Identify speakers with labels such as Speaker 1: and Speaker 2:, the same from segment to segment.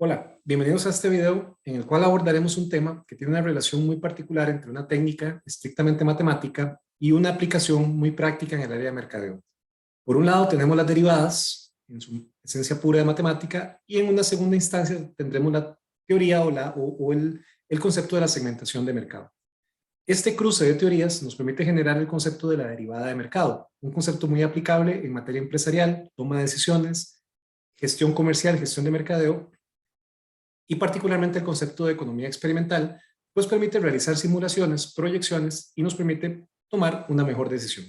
Speaker 1: Hola, bienvenidos a este video en el cual abordaremos un tema que tiene una relación muy particular entre una técnica estrictamente matemática y una aplicación muy práctica en el área de mercadeo. Por un lado tenemos las derivadas, en su esencia pura de matemática, y en una segunda instancia tendremos la teoría o el concepto de la segmentación de mercado. Este cruce de teorías nos permite generar el concepto de la derivada de mercado, un concepto muy aplicable en materia empresarial, toma de decisiones, gestión comercial, gestión de mercadeo, y particularmente el concepto de economía experimental, pues permite realizar simulaciones, proyecciones y nos permite tomar una mejor decisión.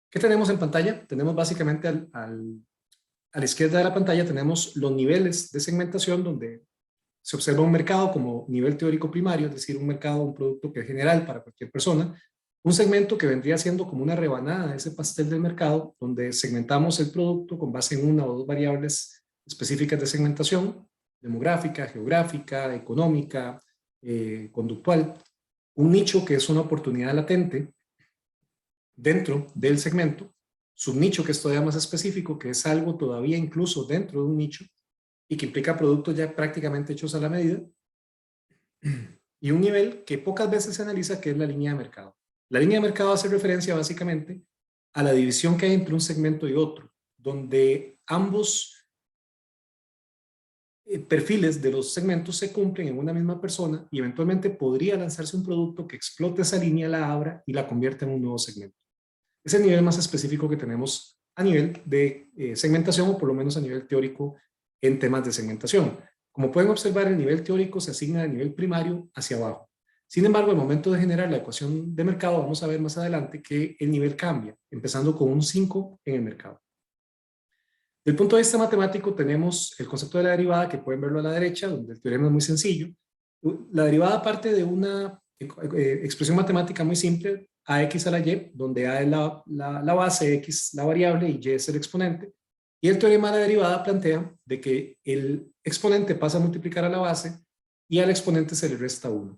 Speaker 1: ¿Qué tenemos en pantalla? Tenemos básicamente a la izquierda de la pantalla tenemos los niveles de segmentación donde se observa un mercado como nivel teórico primario, es decir, un mercado, un producto que es general para cualquier persona, un segmento que vendría siendo como una rebanada de ese pastel del mercado, donde segmentamos el producto con base en una o dos variables específicas de segmentación, demográfica, geográfica, económica, conductual, un nicho que es una oportunidad latente dentro del segmento, subnicho que es todavía más específico, que es algo todavía incluso dentro de un nicho y que implica productos ya prácticamente hechos a la medida, y un nivel que pocas veces se analiza, que es la línea de mercado. La línea de mercado hace referencia básicamente a la división que hay entre un segmento y otro, donde ambos perfiles de los segmentos se cumplen en una misma persona y eventualmente podría lanzarse un producto que explote esa línea, la abra y la convierta en un nuevo segmento. Es el nivel más específico que tenemos a nivel de segmentación, o por lo menos a nivel teórico en temas de segmentación. Como pueden observar, el nivel teórico se asigna del nivel primario hacia abajo. Sin embargo, al momento de generar la ecuación de mercado, vamos a ver más adelante que el nivel cambia, empezando con un 5 en el mercado. Desde el punto de vista matemático, tenemos el concepto de la derivada, que pueden verlo a la derecha, donde el teorema es muy sencillo. La derivada parte de una expresión matemática muy simple, ax a la y, donde a es la base, x la variable y y es el exponente. Y el teorema de la derivada plantea de que el exponente pasa a multiplicar a la base y al exponente se le resta 1,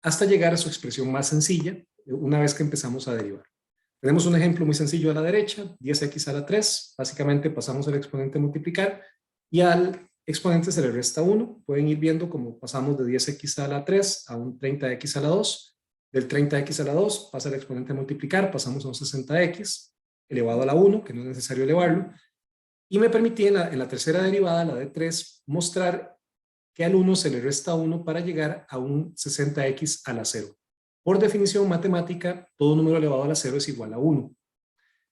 Speaker 1: hasta llegar a su expresión más sencilla una vez que empezamos a derivar. Tenemos un ejemplo muy sencillo a la derecha, 10x a la 3, básicamente pasamos el exponente a multiplicar y al exponente se le resta 1. Pueden ir viendo cómo pasamos de 10x a la 3 a un 30x a la 2. Del 30x a la 2 pasa el exponente a multiplicar, pasamos a un 60x elevado a la 1, que no es necesario elevarlo. Y me permití en la tercera derivada, la de 3, mostrar que al 1 se le resta 1 para llegar a un 60x a la 0. Por definición matemática, todo número elevado a la 0 es igual a 1.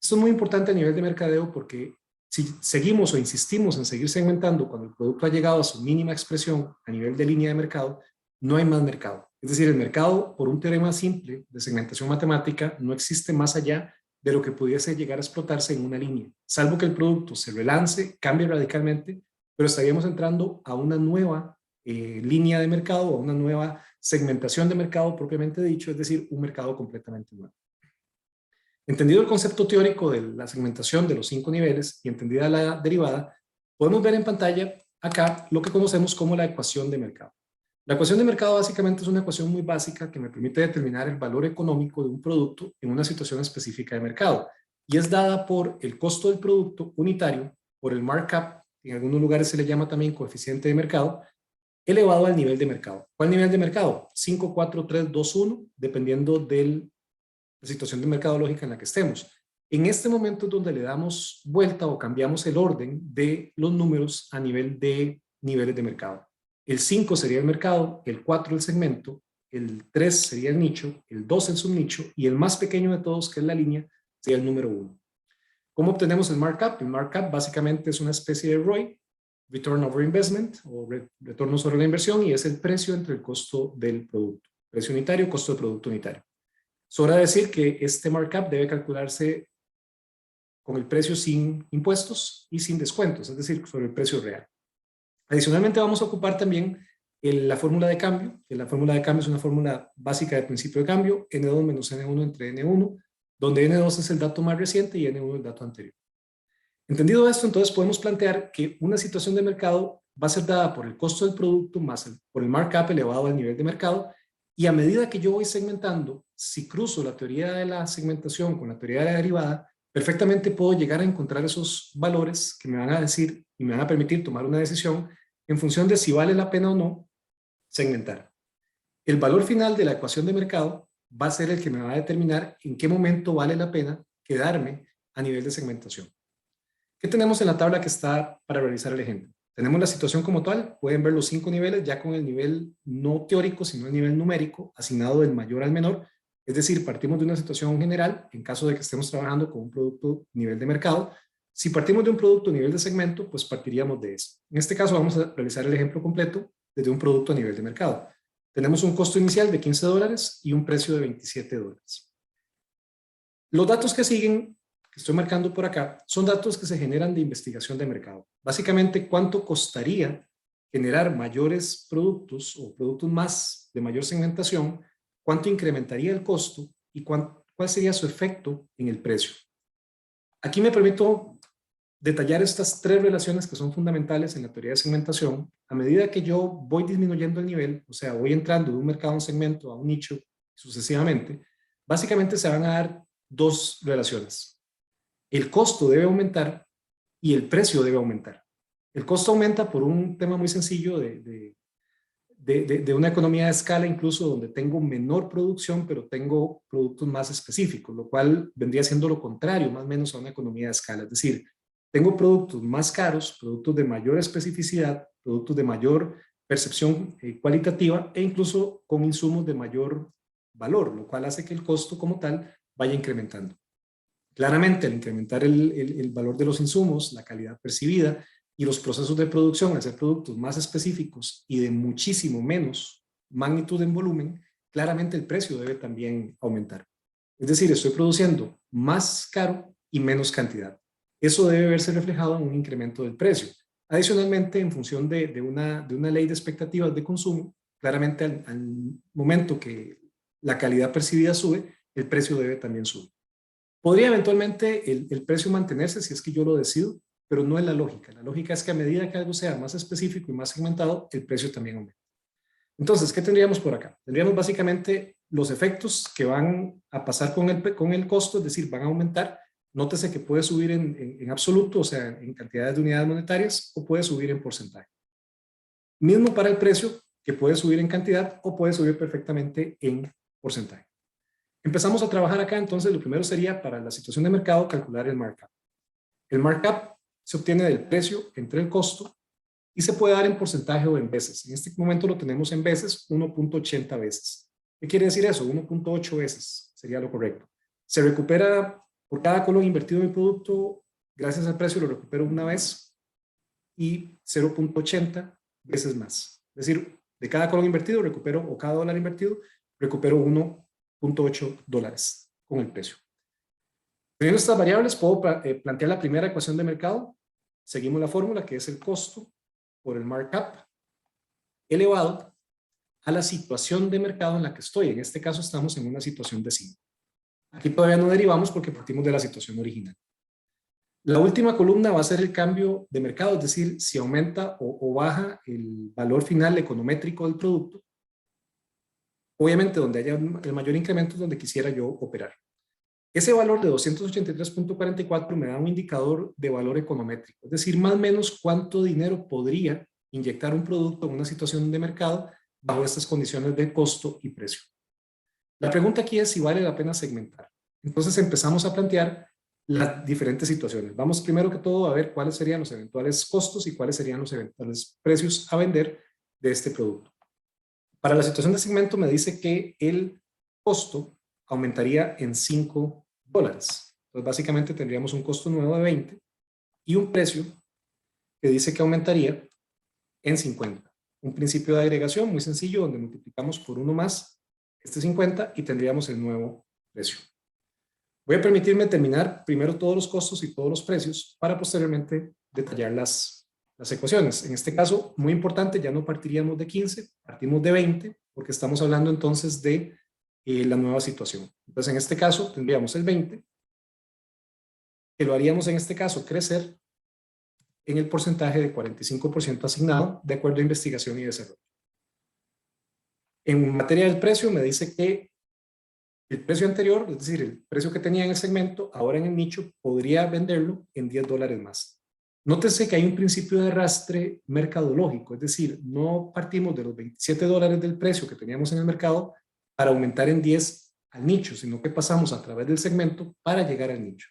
Speaker 1: Esto es muy importante a nivel de mercadeo porque si seguimos o insistimos en seguir segmentando cuando el producto ha llegado a su mínima expresión a nivel de línea de mercado, no hay más mercado. Es decir, el mercado, por un teorema simple de segmentación matemática, no existe más allá de lo que pudiese llegar a explotarse en una línea, salvo que el producto se relance, cambie radicalmente, pero estaríamos entrando a una nueva línea de mercado, a una nueva segmentación de mercado propiamente dicho, es decir, un mercado completamente nuevo. Entendido el concepto teórico de la segmentación de los 5 niveles y entendida la derivada, podemos ver en pantalla acá lo que conocemos como la ecuación de mercado. La ecuación de mercado básicamente es una ecuación muy básica que me permite determinar el valor económico de un producto en una situación específica de mercado y es dada por el costo del producto unitario, por el markup, en algunos lugares se le llama también coeficiente de mercado, elevado al nivel de mercado. ¿Cuál nivel de mercado? 5, 4, 3, 2, 1, dependiendo de la situación de mercadológica en la que estemos. En este momento es donde le damos vuelta o cambiamos el orden de los números a nivel de niveles de mercado. El 5 sería el mercado, el 4 el segmento, el 3 sería el nicho, el 2 el subnicho y el más pequeño de todos, que es la línea, sería el número 1. ¿Cómo obtenemos el markup? El markup básicamente es una especie de ROI, Return Over Investment, o retorno sobre la inversión, y es el precio entre el costo del producto. Precio unitario, costo del producto unitario. Sobra decir que este markup debe calcularse con el precio sin impuestos y sin descuentos, es decir, sobre el precio real. Adicionalmente vamos a ocupar también la fórmula de cambio, que la fórmula de cambio es una fórmula básica de principio de cambio, N2 menos N1 entre N1, donde N2 es el dato más reciente y N1 el dato anterior. Entendido esto, entonces podemos plantear que una situación de mercado va a ser dada por el costo del producto más por el markup elevado al nivel de mercado, y a medida que yo voy segmentando, si cruzo la teoría de la segmentación con la teoría de la derivada, perfectamente puedo llegar a encontrar esos valores que me van a decir y me van a permitir tomar una decisión en función de si vale la pena o no segmentar. El valor final de la ecuación de mercado va a ser el que me va a determinar en qué momento vale la pena quedarme a nivel de segmentación. ¿Qué tenemos en la tabla que está para realizar el ejemplo? Tenemos la situación como tal, pueden ver los 5 niveles ya con el nivel no teórico, sino el nivel numérico, asignado del mayor al menor. Es decir, partimos de una situación general, en caso de que estemos trabajando con un producto nivel de mercado. Si partimos de un producto a nivel de segmento, pues partiríamos de eso. En este caso vamos a realizar el ejemplo completo desde un producto a nivel de mercado. Tenemos un costo inicial de $15 y un precio de $27. Los datos que siguen, que estoy marcando por acá, son datos que se generan de investigación de mercado. Básicamente, ¿cuánto costaría generar mayores productos o productos más de mayor segmentación? ¿Cuánto incrementaría el costo? ¿Y cuál sería su efecto en el precio? Aquí me permito detallar estas tres relaciones que son fundamentales en la teoría de segmentación. A medida que yo voy disminuyendo el nivel, o sea, voy entrando de un mercado a un segmento, a un nicho, sucesivamente, básicamente se van a dar dos relaciones. El costo debe aumentar y el precio debe aumentar. El costo aumenta por un tema muy sencillo de una economía de escala, incluso donde tengo menor producción, pero tengo productos más específicos, lo cual vendría siendo lo contrario, más o menos, a una economía de escala. Es decir, tengo productos más caros, productos de mayor especificidad, productos de mayor percepción cualitativa e incluso con insumos de mayor valor, lo cual hace que el costo como tal vaya incrementando. Claramente, al incrementar el valor de los insumos, la calidad percibida y los procesos de producción, al ser productos más específicos y de muchísimo menos magnitud en volumen, claramente el precio debe también aumentar. Es decir, estoy produciendo más caro y menos cantidad. Eso debe verse reflejado en un incremento del precio. Adicionalmente, en función de una ley de expectativas de consumo, claramente al momento que la calidad percibida sube, el precio debe también subir. Podría eventualmente el precio mantenerse si es que yo lo decido, pero no es la lógica. La lógica es que a medida que algo sea más específico y más segmentado, el precio también aumenta. Entonces, ¿qué tendríamos por acá? Tendríamos básicamente los efectos que van a pasar con el costo, es decir, van a aumentar. Nótese que puede subir en absoluto, o sea, en cantidades de unidades monetarias, o puede subir en porcentaje. Mismo para el precio, que puede subir en cantidad o puede subir perfectamente en porcentaje. Empezamos a trabajar acá, entonces lo primero sería para la situación de mercado calcular el markup. El markup se obtiene del precio entre el costo y se puede dar en porcentaje o en veces. En este momento lo tenemos en veces, 1.80 veces. ¿Qué quiere decir eso? 1.8 veces sería lo correcto. Se recupera por cada colón invertido en el producto, gracias al precio lo recupero una vez y 0.80 veces más. Es decir, de cada colón invertido recupero, o cada dólar invertido, recupero 1.8 dólares con el precio. Teniendo estas variables, puedo plantear la primera ecuación de mercado. Seguimos la fórmula, que es el costo por el markup elevado a la situación de mercado en la que estoy. En este caso estamos en una situación de 5. Aquí todavía no derivamos porque partimos de la situación original. La última columna va a ser el cambio de mercado, es decir, si aumenta o baja el valor final econométrico del producto. Obviamente, donde haya el mayor incremento es donde quisiera yo operar. Ese valor de 283.44 me da un indicador de valor econométrico, es decir, más o menos cuánto dinero podría inyectar un producto en una situación de mercado bajo estas condiciones de costo y precio. La pregunta aquí es si vale la pena segmentar. Entonces empezamos a plantear las diferentes situaciones. Vamos primero que todo a ver cuáles serían los eventuales costos y cuáles serían los eventuales precios a vender de este producto. Para la situación de segmento me dice que el costo aumentaría en $5. Entonces, básicamente tendríamos un costo nuevo de 20 y un precio que dice que aumentaría en 50. Un principio de agregación muy sencillo donde multiplicamos por uno más este 50 y tendríamos el nuevo precio. Voy a permitirme terminar primero todos los costos y todos los precios para posteriormente detallar las ecuaciones. En este caso, muy importante, ya no partiríamos de 15, partimos de 20, porque estamos hablando entonces de la nueva situación. Entonces, en este caso, tendríamos el 20, que lo haríamos en este caso crecer en el porcentaje de 45% asignado de acuerdo a investigación y desarrollo. En materia del precio, me dice que el precio anterior, es decir, el precio que tenía en el segmento, ahora en el nicho, podría venderlo en $10 más. Nótese que hay un principio de arrastre mercadológico, es decir, no partimos de los $27 del precio que teníamos en el mercado para aumentar en 10 al nicho, sino que pasamos a través del segmento para llegar al nicho.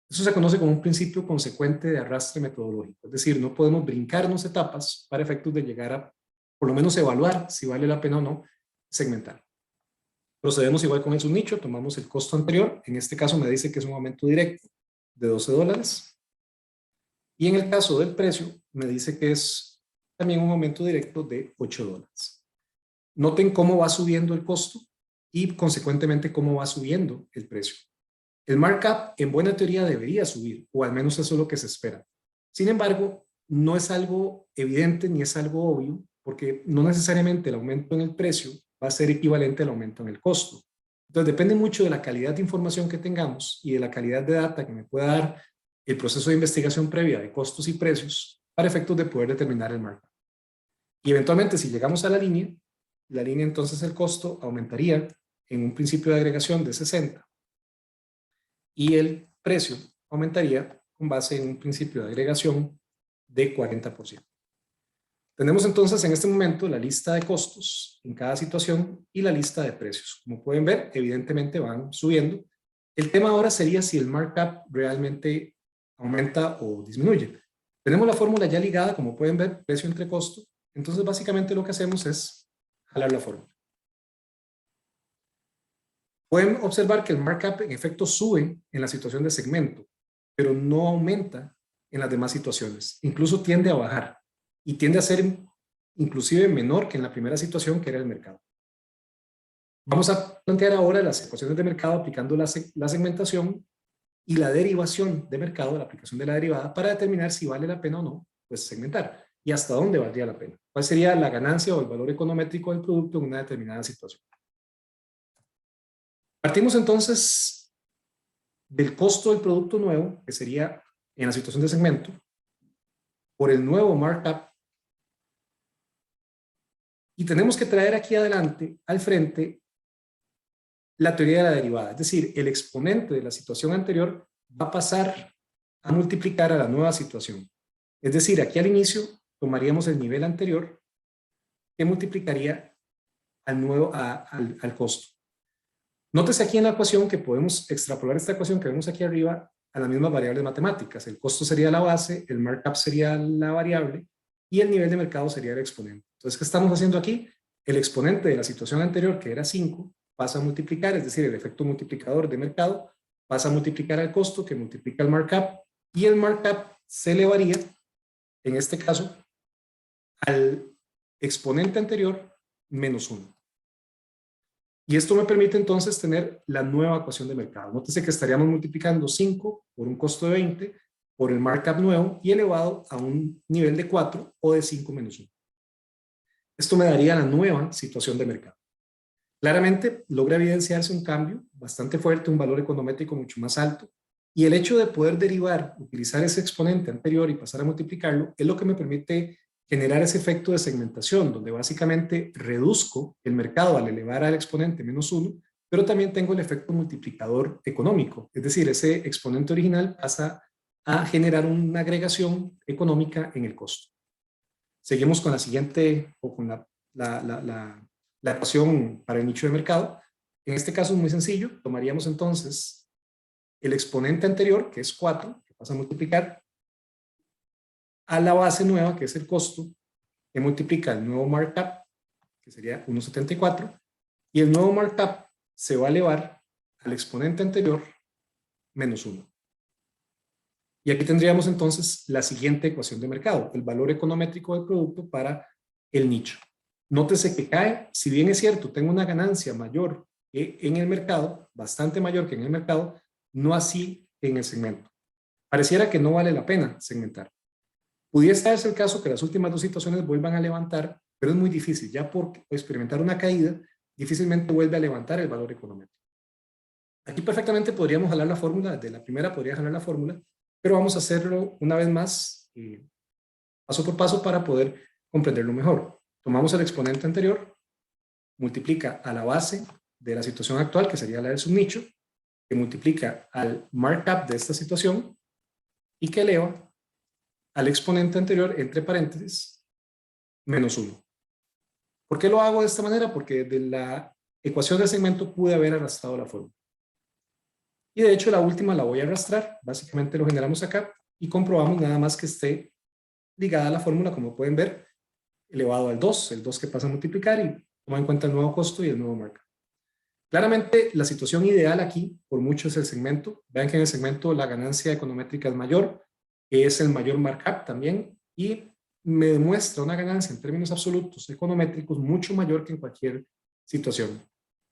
Speaker 1: Eso se conoce como un principio consecuente de arrastre metodológico, es decir, no podemos brincarnos etapas para efectos de llegar a, por lo menos, evaluar si vale la pena o no segmentar. Procedemos igual con el subnicho, tomamos el costo anterior, en este caso me dice que es un aumento directo de $12, y en el caso del precio me dice que es también un aumento directo de $8. Noten cómo va subiendo el costo y consecuentemente cómo va subiendo el precio. El markup en buena teoría debería subir, o al menos eso es lo que se espera. Sin embargo, no es algo evidente ni es algo obvio, porque no necesariamente el aumento en el precio va a ser equivalente al aumento en el costo. Entonces depende mucho de la calidad de información que tengamos y de la calidad de data que me pueda dar el proceso de investigación previa de costos y precios para efectos de poder determinar el markup. Y eventualmente, si llegamos a la línea entonces el costo aumentaría en un principio de agregación de 60 y el precio aumentaría con base en un principio de agregación de 40%. Tenemos entonces en este momento la lista de costos en cada situación y la lista de precios. Como pueden ver, evidentemente van subiendo. El tema ahora sería si el markup realmente aumenta o disminuye. Tenemos la fórmula ya ligada, como pueden ver, precio entre costo. Entonces, básicamente lo que hacemos es jalar la fórmula. Pueden observar que el markup en efecto sube en la situación de segmento, pero no aumenta en las demás situaciones. Incluso tiende a bajar y tiende a ser inclusive menor que en la primera situación, que era el mercado. Vamos a plantear ahora las ecuaciones de mercado aplicando la segmentación y la derivación de mercado, la aplicación de la derivada, para determinar si vale la pena o no pues segmentar y hasta dónde valdría la pena. ¿Cuál sería la ganancia o el valor econométrico del producto en una determinada situación? Partimos entonces del costo del producto nuevo, que sería en la situación de segmento, por el nuevo markup, y tenemos que traer aquí adelante, al frente, la teoría de la derivada, es decir, el exponente de la situación anterior va a pasar a multiplicar a la nueva situación. Es decir, aquí al inicio tomaríamos el nivel anterior que multiplicaría al costo. Nótese aquí en la ecuación que podemos extrapolar esta ecuación que vemos aquí arriba a las mismas variables matemáticas. El costo sería la base, el markup sería la variable y el nivel de mercado sería el exponente. Entonces, ¿qué estamos haciendo aquí? El exponente de la situación anterior, que era 5, pasa a multiplicar, es decir, el efecto multiplicador de mercado pasa a multiplicar al costo, que multiplica el markup, y el markup se elevaría, en este caso, al exponente anterior menos 1. Y esto me permite entonces tener la nueva ecuación de mercado. Nótese que estaríamos multiplicando 5 por un costo de 20 por el markup nuevo y elevado a un nivel de 4 o de 5 menos 1. Esto me daría la nueva situación de mercado. Claramente logra evidenciarse un cambio bastante fuerte, un valor econométrico mucho más alto, y el hecho de poder derivar, utilizar ese exponente anterior y pasar a multiplicarlo, es lo que me permite generar ese efecto de segmentación, donde básicamente reduzco el mercado al elevar al exponente menos 1, pero también tengo el efecto multiplicador económico, es decir, ese exponente original pasa a generar una agregación económica en el costo. Seguimos con la siguiente, o con la ecuación para el nicho de mercado. En este caso es muy sencillo, tomaríamos entonces el exponente anterior, que es 4, que pasa a multiplicar, a la base nueva, que es el costo, que multiplica el nuevo markup, que sería 1,74, y el nuevo markup se va a elevar al exponente anterior menos 1. Y aquí tendríamos entonces la siguiente ecuación de mercado, el valor econométrico del producto para el nicho. Nótese que cae, si bien es cierto, tengo una ganancia mayor que en el mercado, bastante mayor que en el mercado, no así en el segmento. Pareciera que no vale la pena segmentar. Pudiese darse el caso que las últimas dos situaciones vuelvan a levantar, pero es muy difícil. Ya por experimentar una caída, difícilmente vuelve a levantar el valor económico. Aquí perfectamente podríamos jalar la fórmula, desde la primera podría jalar la fórmula, pero vamos a hacerlo una vez más, paso por paso, para poder comprenderlo mejor. Tomamos el exponente anterior, multiplica a la base de la situación actual, que sería la del subnicho, que multiplica al markup de esta situación y que eleva al exponente anterior, entre paréntesis, menos 1. ¿Por qué lo hago de esta manera? Porque de la ecuación del segmento pude haber arrastrado la fórmula. Y de hecho la última la voy a arrastrar. Básicamente lo generamos acá y comprobamos nada más que esté ligada a la fórmula, como pueden ver, elevado al 2, el 2 que pasa a multiplicar y toma en cuenta el nuevo costo y el nuevo markup. Claramente la situación ideal aquí, por mucho, es el segmento. Vean que en el segmento la ganancia econométrica es mayor, es el mayor markup también y me demuestra una ganancia en términos absolutos econométricos mucho mayor que en cualquier situación.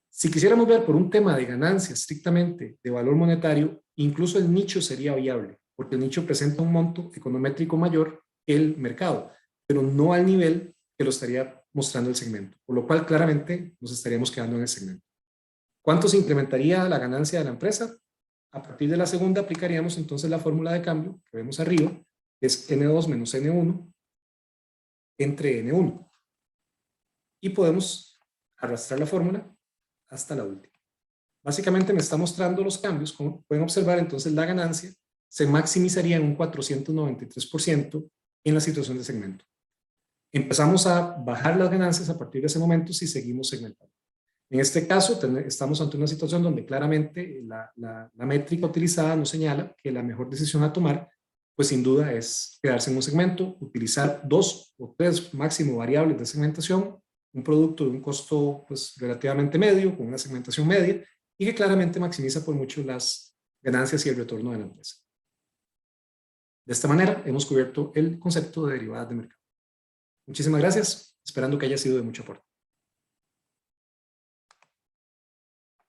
Speaker 1: Si quisiéramos ver por un tema de ganancia estrictamente de valor monetario, incluso el nicho sería viable, porque el nicho presenta un monto econométrico mayor que el mercado, pero no al nivel que lo estaría mostrando el segmento, por lo cual claramente nos estaríamos quedando en el segmento. ¿Cuánto se incrementaría la ganancia de la empresa? A partir de la segunda aplicaríamos entonces la fórmula de cambio que vemos arriba, que es N2 menos N1 entre N1. Y podemos arrastrar la fórmula hasta la última. Básicamente me está mostrando los cambios. Como pueden observar, entonces la ganancia se maximizaría en un 493% en la situación de segmento. Empezamos a bajar las ganancias a partir de ese momento si seguimos segmentando. En este caso, estamos ante una situación donde claramente la métrica utilizada nos señala que la mejor decisión a tomar, pues sin duda es quedarse en un segmento, utilizar 2 o 3 máximo variables de segmentación, un producto de un costo pues relativamente medio, con una segmentación media, y que claramente maximiza por mucho las ganancias y el retorno de la empresa. De esta manera hemos cubierto el concepto de derivadas de mercado. Muchísimas gracias, esperando que haya sido de mucho aporte.